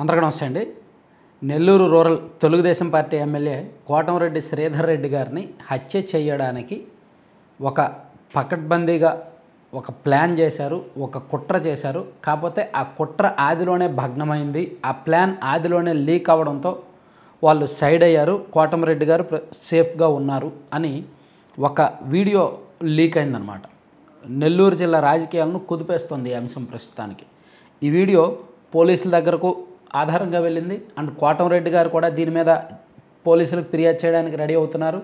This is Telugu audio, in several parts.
అందరికీ నమస్తే అండి. Nellore rural Telugu Desam party MLA Kotamreddy Sridhar Reddy గారిని హత్య చేయడానికి ఒక పకడ్బందీగా ఒక ప్లాన్ చేశారు, ఒక కుట్ర చేశారు. కాకపోతే ఆ కుట్ర ఆదిలోనే భగ్నమైంది. ఆ ప్లాన్ ఆదిలోనే లీక్ అవ్వడంతో వాళ్ళు సైడ్ అయ్యారు. కోటంరెడ్డి గారు సేఫ్గా ఉన్నారు అని ఒక వీడియో లీక్ అయిందనమాట. నెల్లూరు జిల్లా రాజకీయాలను కుదిపేస్తుంది ఈ అంశం ప్రస్తుతానికి. ఈ వీడియో పోలీసుల దగ్గరకు ఆధారంగా వెళ్ళింది. అండ్ కోటంరెడ్డి గారు కూడా దీని మీద పోలీసులకు ఫిర్యాదు చేయడానికి రెడీ అవుతున్నారు.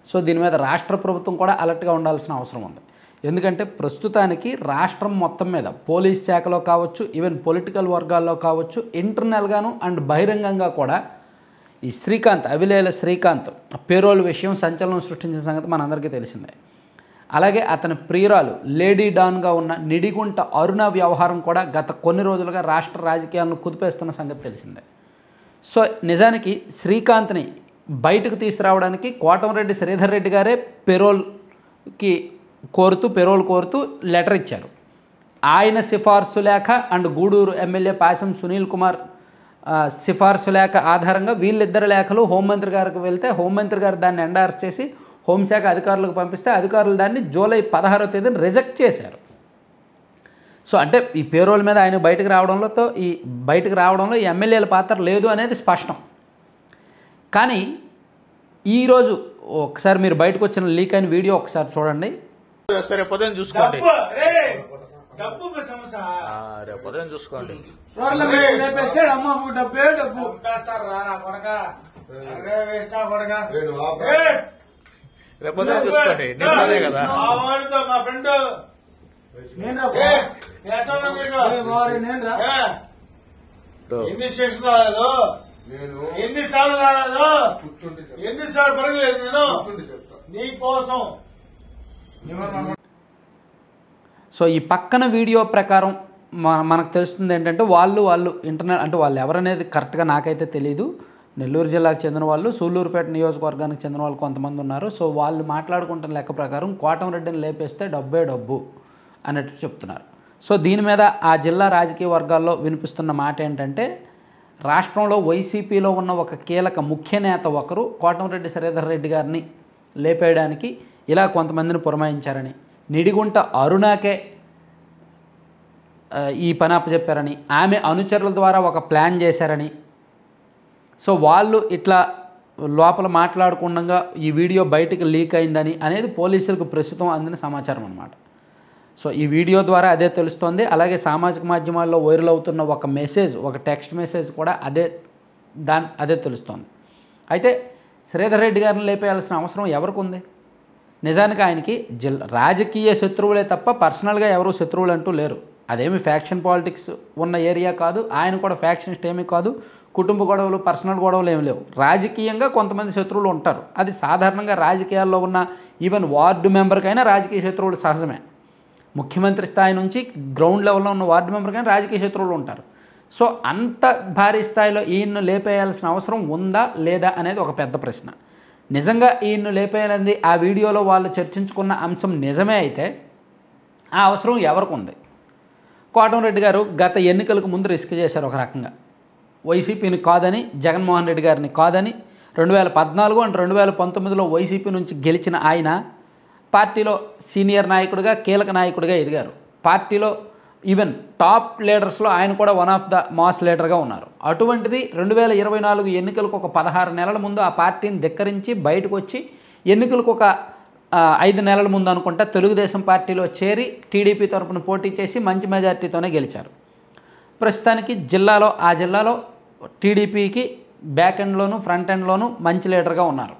సో దీని మీద రాష్ట్ర ప్రభుత్వం కూడా అలర్ట్గా ఉండాల్సిన అవసరం ఉంది. ఎందుకంటే ప్రస్తుతానికి రాష్ట్రం మొత్తం మీద పోలీస్ శాఖలో కావచ్చు, ఈవెన్ పొలిటికల్ వర్గాల్లో కావచ్చు, ఇంటర్నల్గాను అండ్ బహిరంగంగా కూడా ఈ శ్రీకాంత్, అవిలేల శ్రీకాంత్ పేరోల్ విషయం సంచలనం సృష్టించిన సంగతి మనందరికీ తెలిసిందే. అలాగే అతని ప్రియురాలు లేడీ డాన్గా ఉన్న నిడిగుంట అరుణ వ్యవహారం కూడా గత కొన్ని రోజులుగా రాష్ట్ర రాజకీయాలను కుదిపేస్తున్న సంగతి తెలిసిందే. సో నిజానికి శ్రీకాంత్ని బయటకు తీసుకురావడానికి కోటంరెడ్డి శ్రీధర్ రెడ్డి గారే పెరోల్ కోరుతూ లెటర్ ఇచ్చారు. ఆయన సిఫార్సు లేఖ అండ్ గూడూరు ఎమ్మెల్యే పాసం సునీల్ కుమార్ సిఫార్సు లేఖ ఆధారంగా వీళ్ళిద్దరు లేఖలు హోంమంత్రి గారికి వెళ్తే హోంమంత్రి గారు దాన్ని ఎండార్స్ చేసి హోంశాఖ అధికారులకు పంపిస్తే అధికారులు దాన్ని జూలై 16వ తేదీన రిజెక్ట్ చేశారు. సో అంటే ఈ పేరోల్ మీద ఆయన బయటకు రావడంలో ఈ ఎమ్మెల్యేల పాత్ర లేదు అనేది స్పష్టం. కానీ ఈరోజు ఒకసారి మీరు బయటకు వచ్చిన లీక్ అయిన వీడియో ఒకసారి చూడండి. చూసుకోండి. రేపొద్దున చూసుకోండి. నిన్ననే కదా మా ఫ్రెండ్ ఎన్ని స్టేషన్ రాలేదు, ఎన్నిసార్లు రాలేదు, ఎన్నిసార్లు పడగలేదు నేను నీకోసం. సో ఈ పక్కన వీడియో ప్రకారం మనకు తెలుస్తుంది ఏంటంటే వాళ్ళు ఇంటర్నల్ అంటే వాళ్ళు ఎవరనేది కరెక్ట్గా నాకైతే తెలియదు. నెల్లూరు జిల్లాకు చెందిన వాళ్ళు, సూళ్ళూరుపేట నియోజకవర్గానికి చెందిన వాళ్ళు కొంతమంది ఉన్నారు. సో వాళ్ళు మాట్లాడుకుంటున్న లెక్క ప్రకారం కోటంరెడ్డిని లేపేస్తే డబ్బే డబ్బు అన్నట్టు చెప్తున్నారు. సో దీని మీద ఆ జిల్లా రాజకీయ వర్గాల్లో వినిపిస్తున్న మాట ఏంటంటే రాష్ట్రంలో వైసీపీలో ఉన్న ఒక కీలక ముఖ్య నేత ఒకరు కోటంరెడ్డి శ్రీధర్ రెడ్డి గారిని లేపేయడానికి ఇలా కొంతమందిని పురమాయించారని, నిడిగుంట అరుణాకే ఈ పని అప్పచెప్పారని, ఆమె అనుచరుల ద్వారా ఒక ప్లాన్ చేశారని, సో వాళ్ళు ఇట్లా లోపల మాట్లాడుకుండగా ఈ వీడియో బయటకు లీక్ అయిందని అనేది పోలీసులకు ప్రస్తుతం అందిన సమాచారం అన్నమాట. సో ఈ వీడియో ద్వారా అదే తెలుస్తోంది. అలాగే సామాజిక మాధ్యమాల్లో వైరల్ అవుతున్న ఒక మెసేజ్, ఒక టెక్స్ట్ మెసేజ్ కూడా అదే తెలుస్తోంది. అయితే శ్రీధర్ రెడ్డి గారిని లేపేయాల్సిన అవసరం ఎవరికి ఉంది? నిజానికి ఆయనకి రాజకీయ శత్రువులే తప్ప పర్సనల్గా ఎవరు శత్రువులు అంటూ లేరు. అదేమి ఫ్యాక్షన్ పాలిటిక్స్ ఉన్న ఏరియా కాదు. ఆయన కూడా ఫ్యాక్షనిస్ట్ ఏమీ కాదు. కుటుంబ గొడవలు, పర్సనల్ గొడవలు ఏమి లేవు. రాజకీయంగా కొంతమంది శత్రువులు ఉంటారు. అది సాధారణంగా రాజకీయాల్లో ఉన్న ఈవెన్ వార్డు మెంబర్కైనా రాజకీయ శత్రువులు సహజమే. ముఖ్యమంత్రి స్థాయి నుంచి గ్రౌండ్ లెవెల్లో ఉన్న వార్డు మెంబర్కైనా రాజకీయ శత్రువులు ఉంటారు. సో అంత భారీ స్థాయిలో ఈయన్ను లేపేయాల్సిన అవసరం ఉందా లేదా అనేది ఒక పెద్ద ప్రశ్న. నిజంగా ఈయన్ను లేపేయాలని ఆ వీడియోలో వాళ్ళు చర్చించుకున్న అంశం నిజమే అయితే ఆ అవసరం ఎవరికి ఉంది? కోటంరెడ్డి గారు గత ఎన్నికలకు ముందు రిస్క్ చేశారు. ఒక రకంగా వైసీపీని కాదని, జగన్మోహన్ రెడ్డి గారిని కాదని 2014 అండ్ 2019లో వైసీపీ నుంచి గెలిచిన ఆయన పార్టీలో సీనియర్ నాయకుడిగా, కీలక నాయకుడిగా ఎదిగారు. పార్టీలో ఈవెన్ టాప్ లీడర్స్లో ఆయన కూడా వన్ ఆఫ్ ద మాస్ లీడర్గా ఉన్నారు. అటువంటిది 2024 ఎన్నికలకు ఒక 16 నెలల ముందు ఆ పార్టీని ధిక్కరించి బయటకు వచ్చి ఎన్నికలకు ఒక 5 నెలల ముందు అనుకుంటా తెలుగుదేశం పార్టీలో చేరి టీడీపీ తరఫున పోటీ చేసి మంచి మెజార్టీతోనే గెలిచారు. ప్రస్తుతానికి ఆ జిల్లాలో టీడీపీకి బ్యాక్ ఎండ్లోను ఫ్రంట్ ఎండ్లోను మంచి లీడర్గా ఉన్నారు.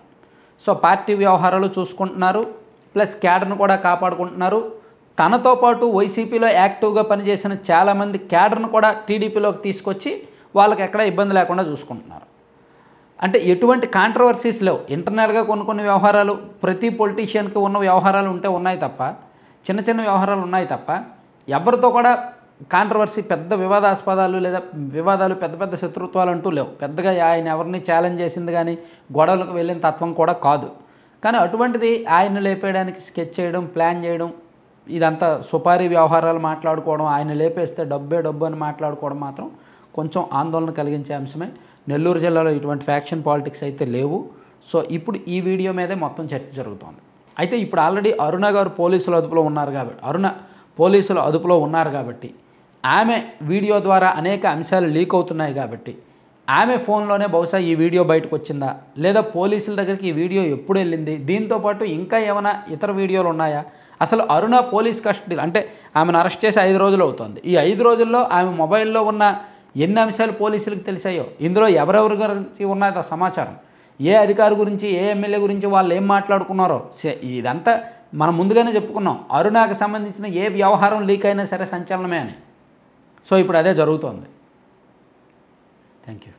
సో పార్టీ వ్యవహారాలు చూసుకుంటున్నారు, ప్లస్ క్యాడర్ను కూడా కాపాడుకుంటున్నారు. తనతో పాటు వైసీపీలో యాక్టివ్గా పనిచేసిన చాలామంది క్యాడర్ను కూడా టీడీపీలోకి తీసుకొచ్చి వాళ్ళకి ఎక్కడ ఇబ్బంది లేకుండా చూసుకుంటున్నారు. అంటే ఎటువంటి కాంట్రవర్సీస్ లేవు. ఇంటర్నల్గా కొన్ని వ్యవహారాలు ప్రతి పొలిటీషియన్కి ఉన్న వ్యవహారాలు ఉన్నాయి తప్ప, చిన్న చిన్న వ్యవహారాలు ఉన్నాయి తప్ప ఎవరితో కూడా కాంట్రవర్సీ, పెద్ద వివాదాస్పదాలు లేదా వివాదాలు, పెద్ద శత్రుత్వాలు అంటూ లేవు. పెద్దగా ఆయన ఎవరిని ఛాలెంజ్ చేసింది కానీ గొడవలకు వెళ్ళిన తత్వం కూడా కాదు. కానీ అటువంటిది ఆయన్ని లేపేయడానికి స్కెచ్ చేయడం, ప్లాన్ చేయడం, ఇదంతా సుపారీ వ్యవహారాలు మాట్లాడుకోవడం, ఆయన లేపేస్తే డబ్బే డబ్బు అని మాట్లాడుకోవడం మాత్రం కొంచెం ఆందోళన కలిగించే అంశమే. నెల్లూరు జిల్లాలో ఇటువంటి ఫ్యాక్షన్ పాలిటిక్స్ అయితే లేవు. సో ఇప్పుడు ఈ వీడియో మీదే మొత్తం చర్చ జరుగుతోంది. అయితే ఇప్పుడు ఆల్రెడీ అరుణ గారు పోలీసుల అదుపులో ఉన్నారు కాబట్టి ఆమె వీడియో ద్వారా అనేక అంశాలు లీక్ అవుతున్నాయి కాబట్టి ఆమె ఫోన్లోనే బహుశా ఈ వీడియో బయటకు వచ్చిందా, లేదా పోలీసుల దగ్గరికి ఈ వీడియో ఎప్పుడు వెళ్ళింది, దీంతోపాటు ఇంకా ఏమైనా ఇతర వీడియోలు ఉన్నాయా, అసలు అరుణ పోలీస్ కస్టడీలో అంటే ఆమెను అరెస్ట్ చేసి 5 రోజులు అవుతుంది. ఈ 5 రోజుల్లో ఆమె మొబైల్లో ఉన్న ఎన్ని అంశాలు పోలీసులకు తెలిసాయో, ఇందులో ఎవరెవరి గురించి ఉన్నదో సమాచారం, ఏ అధికారి గురించి ఏ ఎమ్మెల్యే గురించి వాళ్ళు ఏం మాట్లాడుకున్నారో ఇదంతా మనం ముందుగానే చెప్పుకున్నాం. అరుణకు సంబంధించిన ఏ వ్యవహారం లీక్ అయినా సరే సంచలనమే అని. సో ఇప్పుడు అదే జరుగుతోంది. Thank you.